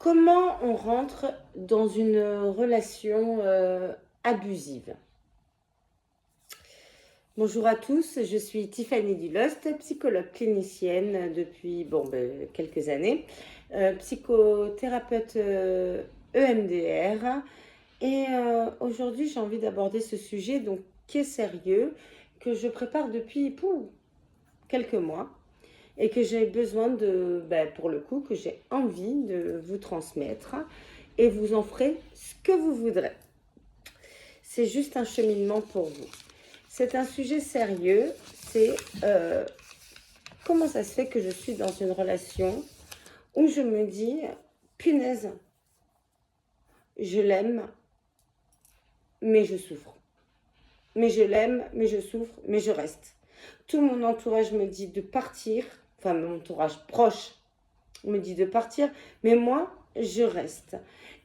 Comment on rentre dans une relation abusive? Bonjour à tous, je suis Tiffany Dulost, psychologue clinicienne depuis quelques années, psychothérapeute EMDR. Et aujourd'hui, j'ai envie d'aborder ce sujet qui est sérieux, que je prépare depuis quelques mois et que j'ai besoin pour le coup, que j'ai envie de vous transmettre et vous en ferez ce que vous voudrez. C'est juste un cheminement pour vous. C'est un sujet sérieux, c'est comment ça se fait que je suis dans une relation où je me dis, punaise, je l'aime, mais je souffre. Mais je l'aime, mais je souffre, mais je reste. Tout mon entourage me dit de partir, enfin mon entourage proche me dit de partir, mais moi, je reste.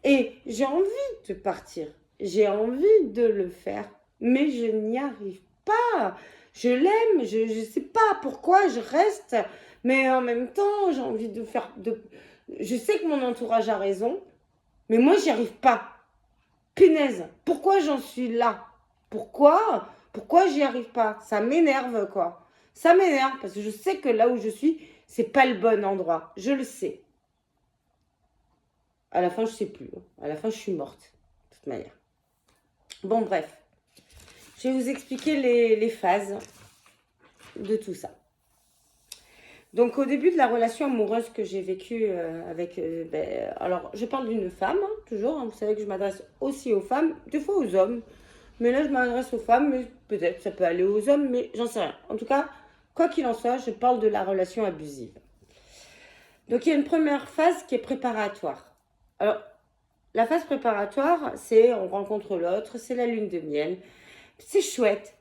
Et j'ai envie de partir, j'ai envie de le faire, mais je n'y arrive pas. Je l'aime, je ne sais pas pourquoi je reste, mais en même temps, j'ai envie de faire... Je sais que mon entourage a raison, mais moi, j'y arrive pas. Punaise, pourquoi j'en suis là? Pourquoi j'y arrive pas? Ça m'énerve, quoi. Ça m'énerve, parce que je sais que là où je suis, c'est pas le bon endroit. Je le sais. À la fin, je sais plus. À la fin, je suis morte, de toute manière. Bon, bref. Je vais vous expliquer les phases de tout ça. Donc, au début de la relation amoureuse que j'ai vécue alors, je parle d'une femme, toujours. Vous savez que je m'adresse aussi aux femmes, des fois aux hommes. Mais là, je m'adresse aux femmes, mais peut-être ça peut aller aux hommes, mais j'en sais rien. En tout cas, quoi qu'il en soit, je parle de la relation abusive. Donc, il y a une première phase qui est préparatoire. Alors, la phase préparatoire, c'est on rencontre l'autre, c'est la lune de miel. C'est chouette.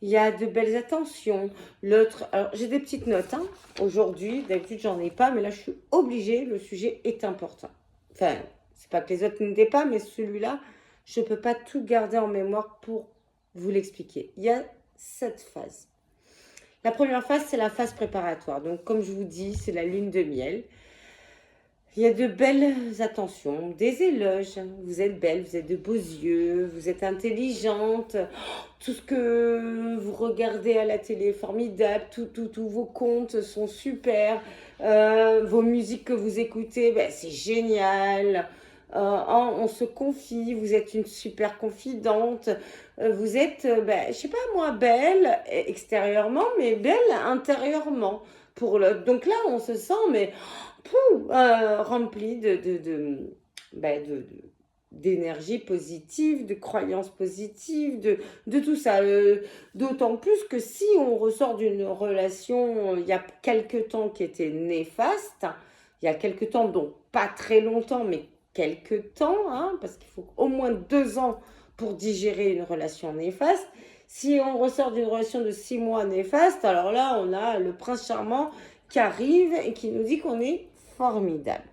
Il y a de belles attentions. L'autre, alors j'ai des petites notes. Aujourd'hui, d'habitude, j'en ai pas, mais là, je suis obligée. Le sujet est important. Enfin, c'est pas que les autres n'étaient pas, mais celui-là, je ne peux pas tout garder en mémoire pour vous l'expliquer. Il y a cette phase. La première phase, c'est la phase préparatoire. Donc, comme je vous dis, c'est la lune de miel. Il y a de belles attentions, des éloges. Vous êtes belle, vous êtes de beaux yeux, vous êtes intelligente. Tout ce que vous regardez à la télé est formidable. Tous vos comptes sont super. Vos musiques que vous écoutez, c'est génial. On se confie, vous êtes une super confidente. Vous êtes, je sais pas moi, belle extérieurement, mais belle intérieurement pour l'autre. Donc là, on se sent, mais rempli d'énergie positive, de croyances positives, de tout ça. D'autant plus que si on ressort d'une relation il y a quelque temps qui était néfaste, il y a quelque temps, donc pas très longtemps, mais quelque temps, parce qu'il faut au moins 2 ans pour digérer une relation néfaste. Si on ressort d'une relation de 6 mois néfaste, alors là, on a le prince charmant qui arrive et qui nous dit qu'on est formidable.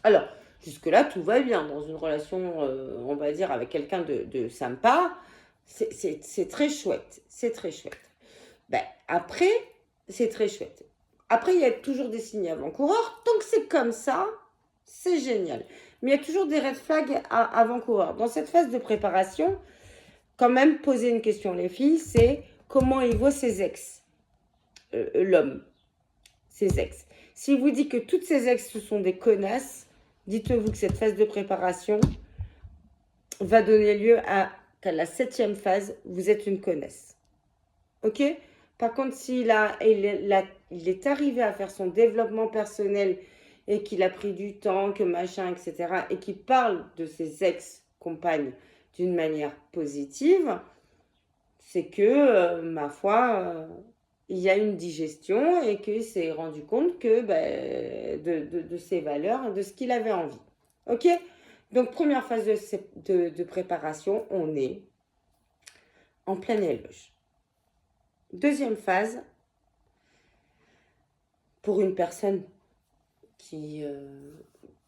Alors, jusque-là, tout va bien. Dans une relation, on va dire, avec quelqu'un de sympa, c'est très chouette. C'est très chouette. Après, c'est très chouette. Après, il y a toujours des signes avant-coureurs. Tant que c'est comme ça, c'est génial. Mais il y a toujours des red flags avant-coureurs. Dans cette phase de préparation, quand même, poser une question, les filles, c'est comment il voit ses ex, l'homme, ses ex. S'il vous dit que toutes ses ex, ce sont des connasses, dites-vous que cette phase de préparation va donner lieu qu'à la 7e phase, vous êtes une connasse. Ok? Par contre, s'il il est arrivé à faire son développement personnel et qu'il a pris du temps, que machin, etc., et qu'il parle de ses ex-compagnes d'une manière positive, c'est que, ma foi, il y a une digestion et qu'il s'est rendu compte que de ses valeurs et de ce qu'il avait envie. Ok? Donc, première phase de préparation, on est en plein éloge. Deuxième phase, pour une personne qui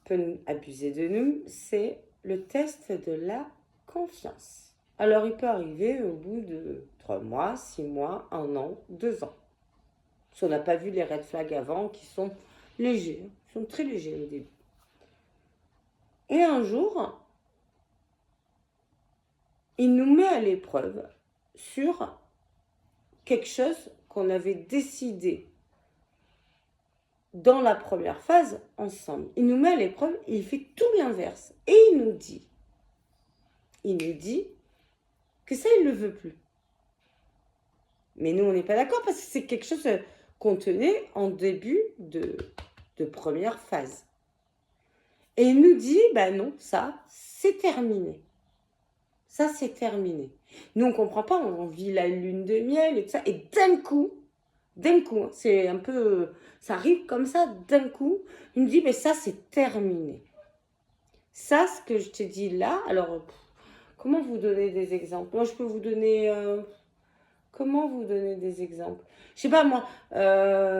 peut abuser de nous, c'est le test de la confiance. Alors, il peut arriver au bout de 3 mois, 6 mois, 1 an, 2 ans. Si on n'a pas vu les red flags avant, qui sont légers, ils sont très légers au début. Et un jour, il nous met à l'épreuve sur quelque chose qu'on avait décidé dans la première phase ensemble. Il nous met à l'épreuve et il fait tout l'inverse. Et il nous dit que ça, il ne le veut plus. Mais nous, on n'est pas d'accord parce que c'est quelque chose qu'on tenait en début de première phase. Et il nous dit, bah non, ça, c'est terminé. Ça, c'est terminé. Nous, on ne comprend pas, on vit la lune de miel et tout ça. Et d'un coup, c'est un peu, ça arrive comme ça, d'un coup, il me dit, mais ça, c'est terminé. Ça, ce que je t'ai dit là, alors, comment vous donner des exemples? Moi, je peux vous donner, comment vous donner des exemples? Je sais pas, moi,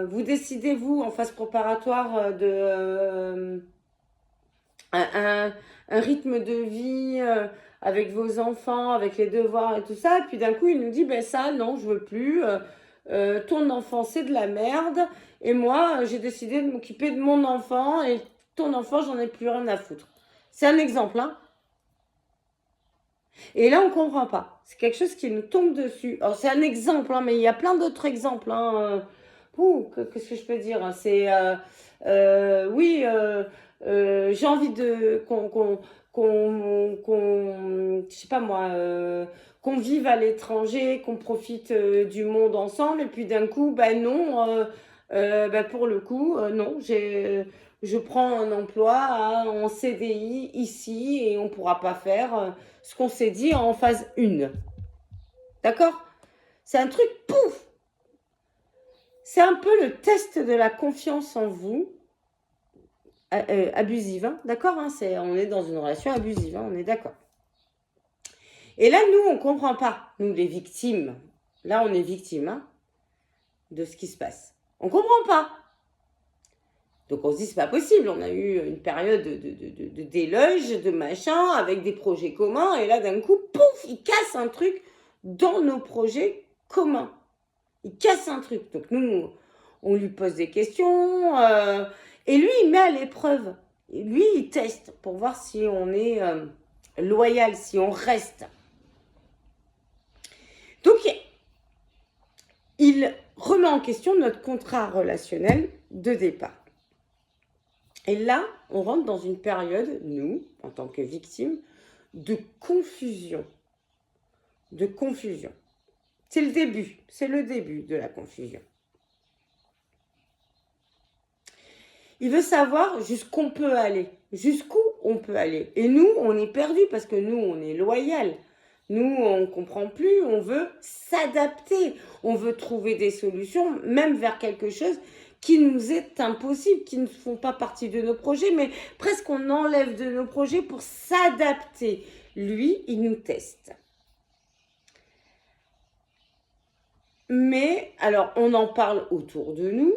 vous décidez, vous, en phase préparatoire, de un rythme de vie avec vos enfants, avec les devoirs et tout ça. Et puis d'un coup, il nous dit, ben ça, non, je veux plus. Ton enfant, c'est de la merde. Et moi, j'ai décidé de m'occuper de mon enfant. Et ton enfant, j'en ai plus rien à foutre. C'est un exemple, hein. Et là, on ne comprend pas. C'est quelque chose qui nous tombe dessus. Alors, c'est un exemple, hein, mais il y a plein d'autres exemples. Hein. Qu'est-ce que je peux dire? C'est, oui, j'ai envie de je sais pas moi, qu'on vive à l'étranger, qu'on profite du monde ensemble, et puis d'un coup, ben non, ben pour le coup, non, je prends un emploi en CDI ici et on pourra pas faire ce qu'on s'est dit en phase 1. D'accord? C'est un truc, pouf! C'est un peu le test de la confiance en vous, abusive, hein, d'accord, hein, on est dans une relation abusive, hein, on est d'accord. Et là, nous, on ne comprend pas, nous les victimes. Là, on est victimes hein, de ce qui se passe. On ne comprend pas. Donc on se dit, c'est pas possible, on a eu une période de déluge, de machin, avec des projets communs, et là, d'un coup, pouf, il casse un truc dans nos projets communs. Il casse un truc. Donc nous, on lui pose des questions, et lui, il met à l'épreuve. Et lui, il teste pour voir si on est loyal, si on reste. Donc, il remet en question notre contrat relationnel de départ. Et là, on rentre dans une période, nous, en tant que victimes, de confusion. De confusion. C'est le début de la confusion. Il veut savoir jusqu'où on peut aller. Et nous, on est perdus parce que nous, on est loyal. Nous, on ne comprend plus, on veut s'adapter. On veut trouver des solutions, même vers quelque chose qui nous est impossible, qui ne font pas partie de nos projets, mais presque on enlève de nos projets pour s'adapter. Lui, il nous teste. Mais, alors, on en parle autour de nous,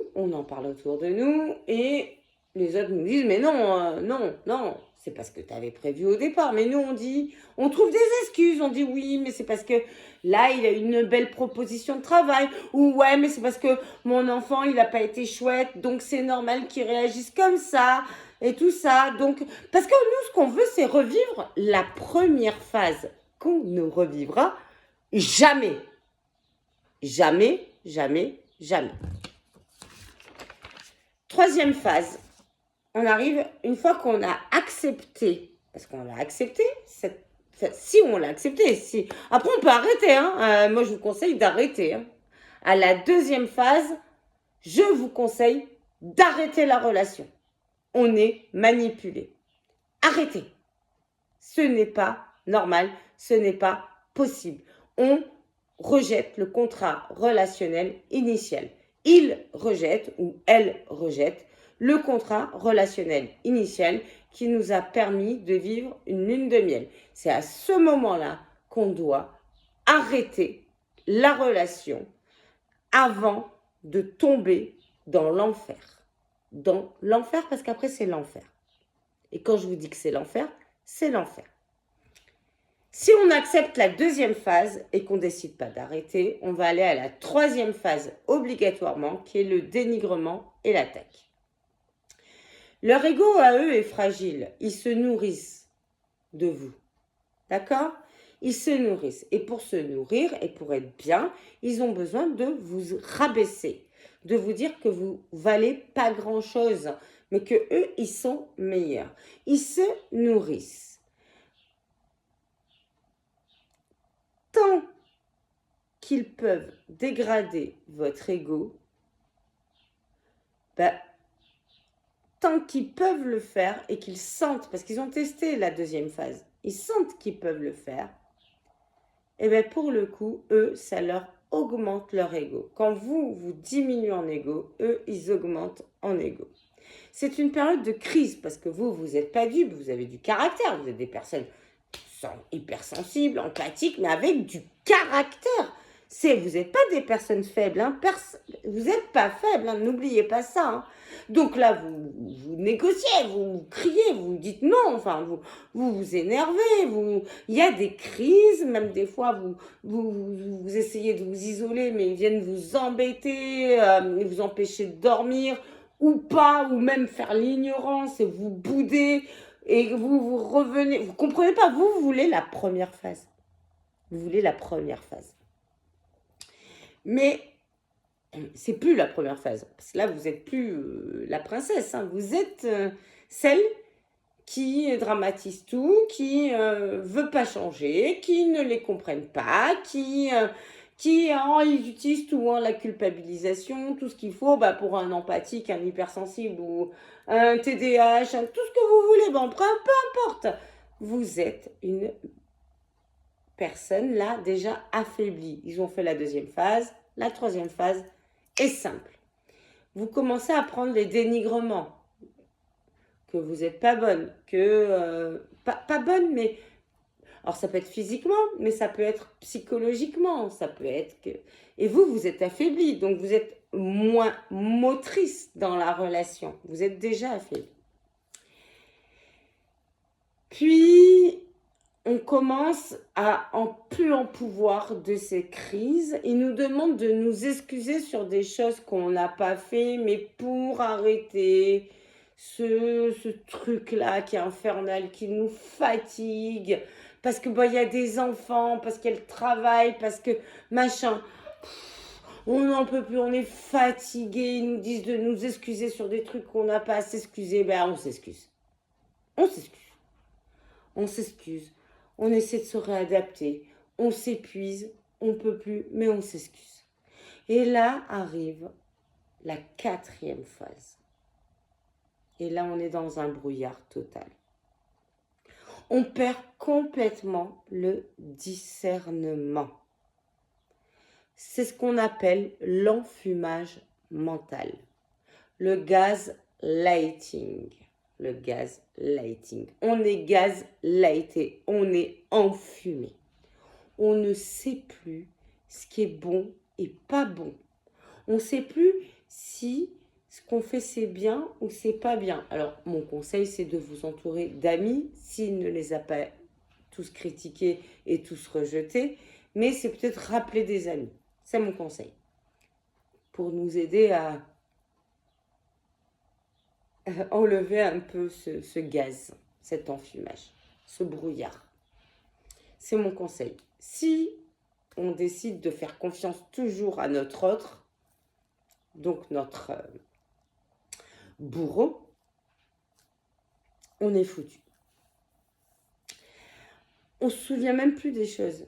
et les autres nous disent, mais non, non, c'est parce que tu avais prévu au départ. Mais nous, on trouve des excuses, on dit oui, mais c'est parce que là, il a une belle proposition de travail, ou ouais, mais c'est parce que mon enfant, il n'a pas été chouette, donc c'est normal qu'il réagisse comme ça, et tout ça. Donc, parce que nous, ce qu'on veut, c'est revivre la première phase qu'on ne revivra jamais. Jamais, jamais, jamais. Troisième phase, on arrive, une fois qu'on a accepté, parce qu'on l'a accepté, si on l'a accepté, si. Après on peut arrêter, hein. Moi je vous conseille d'arrêter. Hein. À la deuxième phase, je vous conseille d'arrêter la relation. On est manipulé. Arrêtez. Ce n'est pas normal, ce n'est pas possible. On rejette le contrat relationnel initial. Il rejette ou elle rejette le contrat relationnel initial qui nous a permis de vivre une lune de miel. C'est à ce moment-là qu'on doit arrêter la relation avant de tomber dans l'enfer. Dans l'enfer, parce qu'après c'est l'enfer. Et quand je vous dis que c'est l'enfer, c'est l'enfer. Si on accepte la deuxième phase et qu'on ne décide pas d'arrêter, on va aller à la troisième phase obligatoirement, qui est le dénigrement et l'attaque. Leur ego à eux est fragile. Ils se nourrissent de vous. D'accord? Ils se nourrissent. Et pour se nourrir et pour être bien, ils ont besoin de vous rabaisser, de vous dire que vous valez pas grand-chose, mais que eux, ils sont meilleurs. Ils se nourrissent. Tant qu'ils peuvent dégrader votre ego, ben, tant qu'ils peuvent le faire et qu'ils sentent, parce qu'ils ont testé la deuxième phase, ils sentent qu'ils peuvent le faire, et bien pour le coup, eux, ça leur augmente leur ego. Quand vous diminuez en ego, eux, ils augmentent en ego. C'est une période de crise parce que vous n'êtes pas dupes, vous avez du caractère, vous êtes des personnes hypersensibles, empathiques, mais avec du caractère. Vous n'êtes pas des personnes faibles, hein. Vous n'êtes pas faibles, hein. N'oubliez pas ça. Hein. Donc là, vous négociez, vous criez, vous dites non, enfin, vous énervez, il y a des crises, même des fois, vous essayez de vous isoler, mais ils viennent vous embêter, vous empêcher de dormir, ou pas, ou même faire l'ignorance et vous bouder, et vous revenez, vous comprenez pas, vous voulez la première phase. Vous voulez la première phase. Mais c'est plus la première phase, parce que là, vous n'êtes plus la princesse, hein. Vous êtes celle qui dramatise tout, qui veut pas changer, qui ne les comprennent pas, qui ils utilisent tout, hein, la culpabilisation, tout ce qu'il faut pour un empathique, un hypersensible ou un TDAH, tout ce que vous voulez, peu importe. Vous êtes une personne là déjà affaiblie. Ils ont fait la deuxième phase, la troisième phase est simple. Vous commencez à prendre les dénigrements, que vous n'êtes pas bonne, que pas bonne, mais alors ça peut être physiquement, mais ça peut être psychologiquement, ça peut être que... Et vous êtes affaibli, donc vous êtes moins motrice dans la relation. Vous êtes déjà affaibli. Puis, on commence à plus en pouvoir de ces crises. Ils nous demandent de nous excuser sur des choses qu'on n'a pas fait, mais pour arrêter ce truc-là qui est infernal, qui nous fatigue, parce que il y a des enfants, parce qu'elles travaillent, parce que machin. On n'en peut plus, on est fatigué. Ils nous disent de nous excuser sur des trucs qu'on n'a pas à s'excuser. On s'excuse. On s'excuse. On s'excuse. On essaie de se réadapter. On s'épuise. On ne peut plus, mais on s'excuse. Et là arrive la quatrième phase. Et là, on est dans un brouillard total. On perd complètement le discernement. C'est ce qu'on appelle l'enfumage mental. Le gaslighting. Le gaslighting. On est gaslighté, on est enfumé. On ne sait plus ce qui est bon et pas bon. On ne sait plus si ce qu'on fait c'est bien ou c'est pas bien. Alors mon conseil c'est de vous entourer d'amis s'il ne les a pas tous critiqués et tous rejetés, mais c'est peut-être rappeler des amis. C'est mon conseil pour nous aider à enlever un peu ce gaz, cet enfumage, ce brouillard. C'est mon conseil. Si on décide de faire confiance toujours à notre autre, donc notre bourreau, on est foutu. On se souvient même plus des choses.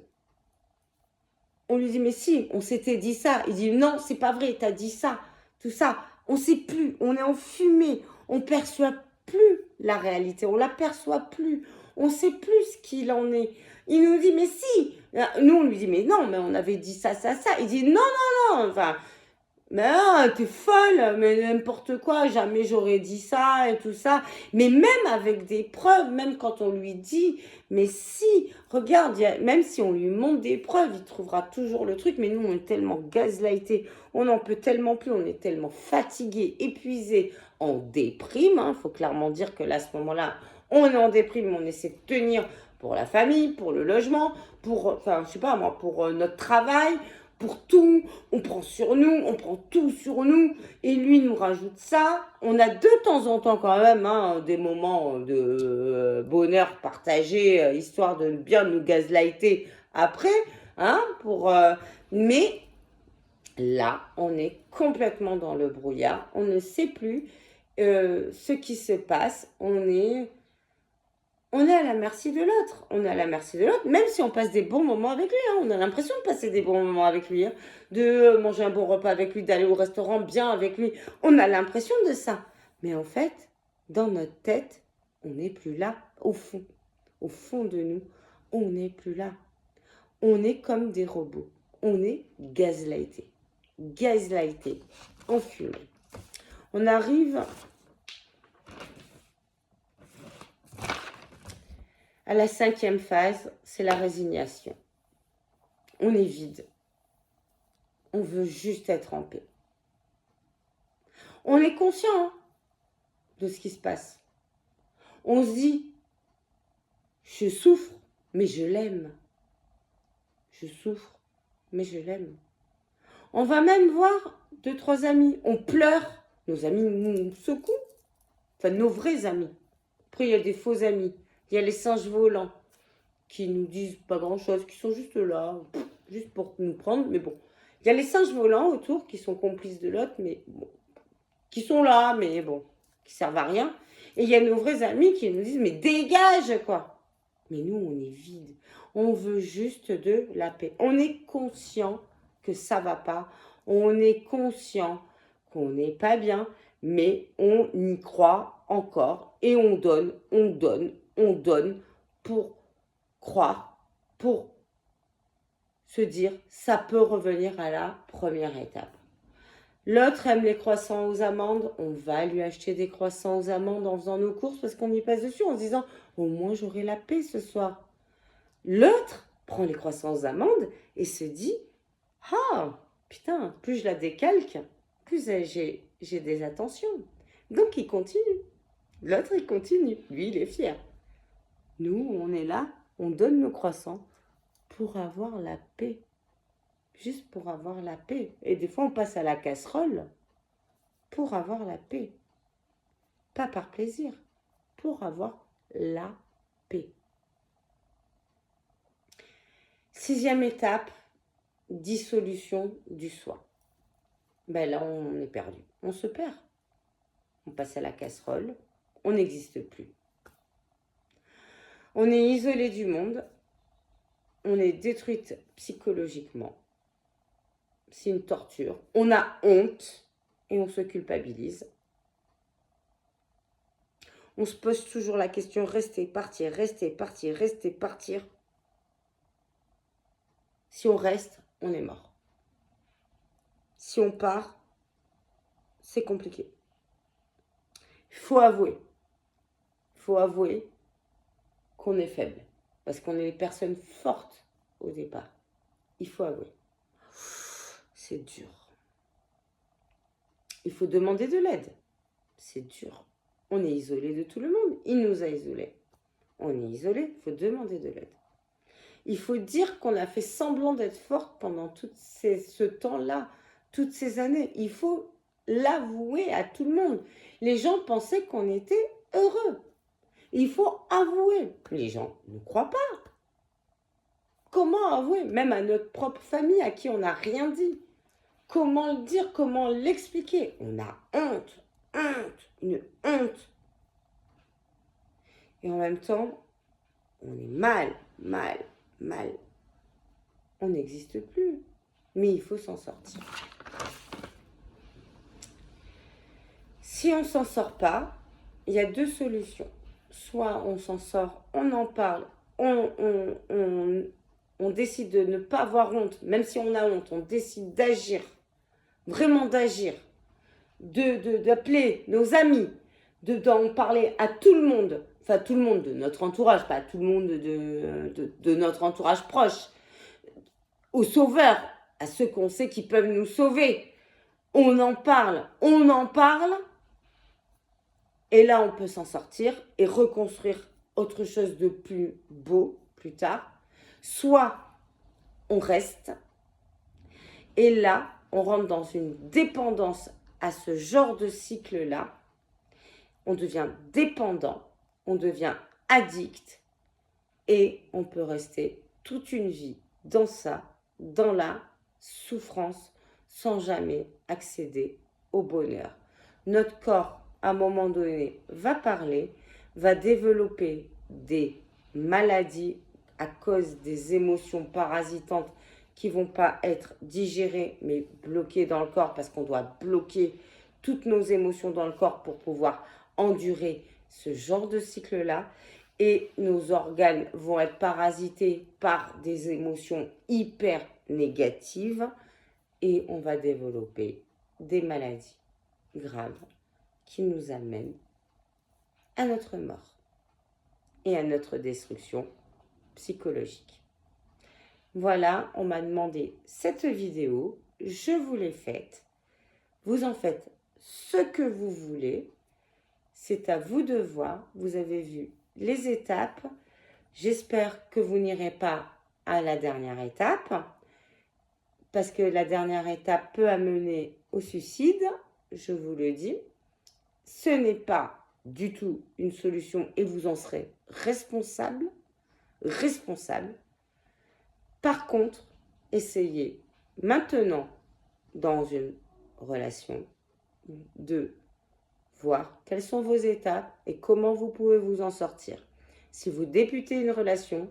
On lui dit, mais si, on s'était dit ça. Il dit, non, c'est pas vrai, t'as dit ça, tout ça. On sait plus, on est enfumé, on perçoit plus la réalité, on l'aperçoit plus, on sait plus ce qu'il en est. Il nous dit, mais si. Nous, on lui dit, mais non, mais on avait dit ça, ça, ça. Il dit, non, non, non, enfin... Mais t'es folle, mais n'importe quoi, jamais j'aurais dit ça et tout ça. Mais même avec des preuves, même quand on lui dit, mais si, regarde, même si on lui montre des preuves, il trouvera toujours le truc. Mais nous, on est tellement gaslightés, on n'en peut tellement plus, on est tellement fatigués, épuisés, en déprime. Il faut clairement dire que là, à ce moment-là, on est en déprime, on essaie de tenir pour la famille, pour le logement, pour, enfin, je sais pas moi, pour notre travail, pour tout, on prend sur nous, on prend tout sur nous, et lui nous rajoute ça. On a de temps en temps quand même des moments de bonheur partagé, histoire de bien nous gaslighter après, mais là, on est complètement dans le brouillard, on ne sait plus ce qui se passe, on est à la merci de l'autre. On est à la merci de l'autre, même si on passe des bons moments avec lui. On a l'impression de passer des bons moments avec lui, de manger un bon repas avec lui, d'aller au restaurant bien avec lui. On a l'impression de ça. Mais en fait, dans notre tête, on n'est plus là, au fond. Au fond de nous, on n'est plus là. On est comme des robots. On est gaslighté. Gaslighté. Enfumé. On arrive à la 5e phase, c'est la résignation. On est vide. On veut juste être en paix. On est conscient de ce qui se passe. On se dit, je souffre, mais je l'aime. Je souffre, mais je l'aime. On va même voir 2-3 amis. On pleure. Nos amis nous secouent. Enfin, nos vrais amis. Après, il y a des faux amis. Il y a les singes volants qui nous disent pas grand-chose, qui sont juste là, juste pour nous prendre, mais bon. Il y a les singes volants autour qui sont complices de l'autre, mais bon, qui sont là, mais bon, qui servent à rien. Et il y a nos vrais amis qui nous disent, mais dégage, quoi. Mais nous, on est vide. On veut juste de la paix. On est conscient que ça va pas. On est conscient qu'on n'est pas bien, mais on y croit encore. Et on donne pour croire, pour se dire, ça peut revenir à la première étape. L'autre aime les croissants aux amandes, on va lui acheter des croissants aux amandes en faisant nos courses parce qu'on y passe dessus en se disant, au moins j'aurai la paix ce soir. L'autre prend les croissants aux amandes et se dit, ah, putain, plus je la décalque, plus j'ai des attentions. Donc il continue. L'autre, il continue. Lui, il est fier. Nous, on est là, on donne nos croissants pour avoir la paix. Juste pour avoir la paix. Et des fois, on passe à la casserole pour avoir la paix. Pas par plaisir, pour avoir la paix. 6e étape, dissolution du soi. Ben là, on est perdu. On se perd. On passe à la casserole. On n'existe plus. On est isolé du monde. On est détruite psychologiquement. C'est une torture. On a honte et on se culpabilise. On se pose toujours la question, rester, partir, rester, partir, rester, partir. Si on reste, on est mort. Si on part, c'est compliqué. Il faut avouer qu'on est faible. Parce qu'on est des personnes fortes au départ. Il faut avouer. C'est dur. Il faut demander de l'aide. C'est dur. On est isolé de tout le monde. Il nous a isolés. On est isolé, il faut demander de l'aide. Il faut dire qu'on a fait semblant d'être forte pendant ce temps-là, toutes ces années. Il faut l'avouer à tout le monde. Les gens pensaient qu'on était heureux. Il faut avouer. Les gens ne croient pas. Comment avouer? Même à notre propre famille à qui on n'a rien dit. Comment le dire? Comment l'expliquer? On a honte, une honte. Et en même temps, on est mal. On n'existe plus. Mais il faut s'en sortir. Si on ne s'en sort pas, il y a 2 solutions. Soit on s'en sort, on en parle, on décide de ne pas avoir honte, même si on a honte, on décide d'agir, vraiment d'agir, d'appeler nos amis, d'en parler à tout le monde, enfin tout le monde de notre entourage, pas tout le monde de notre entourage proche, aux sauveurs, à ceux qu'on sait qui peuvent nous sauver. On en parle, et là on peut s'en sortir et reconstruire autre chose de plus beau plus tard. Soit on reste Et là, on rentre dans une dépendance à ce genre de cycle-là. On devient dépendant, on devient addict et on peut rester toute une vie dans ça, dans la souffrance, sans jamais accéder au bonheur. Notre corps, à un moment donné, va parler, va développer des maladies à cause des émotions parasitantes qui ne vont pas être digérées, mais bloquées dans le corps, parce qu'on doit bloquer toutes nos émotions dans le corps pour pouvoir endurer ce genre de cycle-là. Et nos organes vont être parasités par des émotions hyper négatives et on va développer des maladies graves qui nous amènent à notre mort et à notre destruction psychologique. Voilà, on m'a demandé cette vidéo, je vous l'ai faite. Vous en faites ce que vous voulez. C'est à vous de voir. Vous avez vu les étapes. J'espère que vous n'irez pas à la dernière étape, parce que la dernière étape peut amener au suicide, je vous le dis. Ce n'est pas du tout une solution et vous en serez responsable. Par contre, essayez maintenant dans une relation de voir quelles sont vos étapes et comment vous pouvez vous en sortir. Si vous débutez une relation,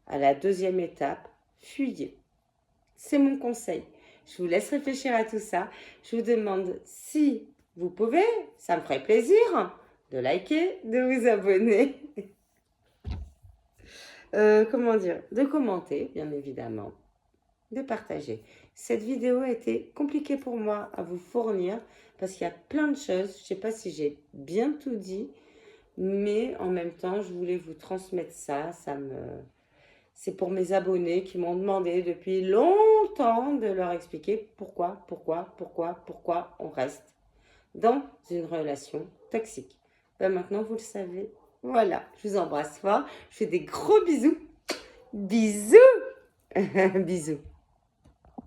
à la deuxième étape, fuyez. C'est mon conseil. Je vous laisse réfléchir à tout ça. Je vous demande si vous pouvez, ça me ferait plaisir, de liker, de vous abonner. De commenter, bien évidemment, de partager. Cette vidéo a été compliquée pour moi à vous fournir parce qu'il y a plein de choses. Je ne sais pas si j'ai bien tout dit, mais en même temps, je voulais vous transmettre ça. C'est pour mes abonnés qui m'ont demandé depuis longtemps de leur expliquer pourquoi on reste dans une relation toxique. Maintenant, vous le savez. Voilà, je vous embrasse fort. Je fais des gros bisous. Bisous. Bisous.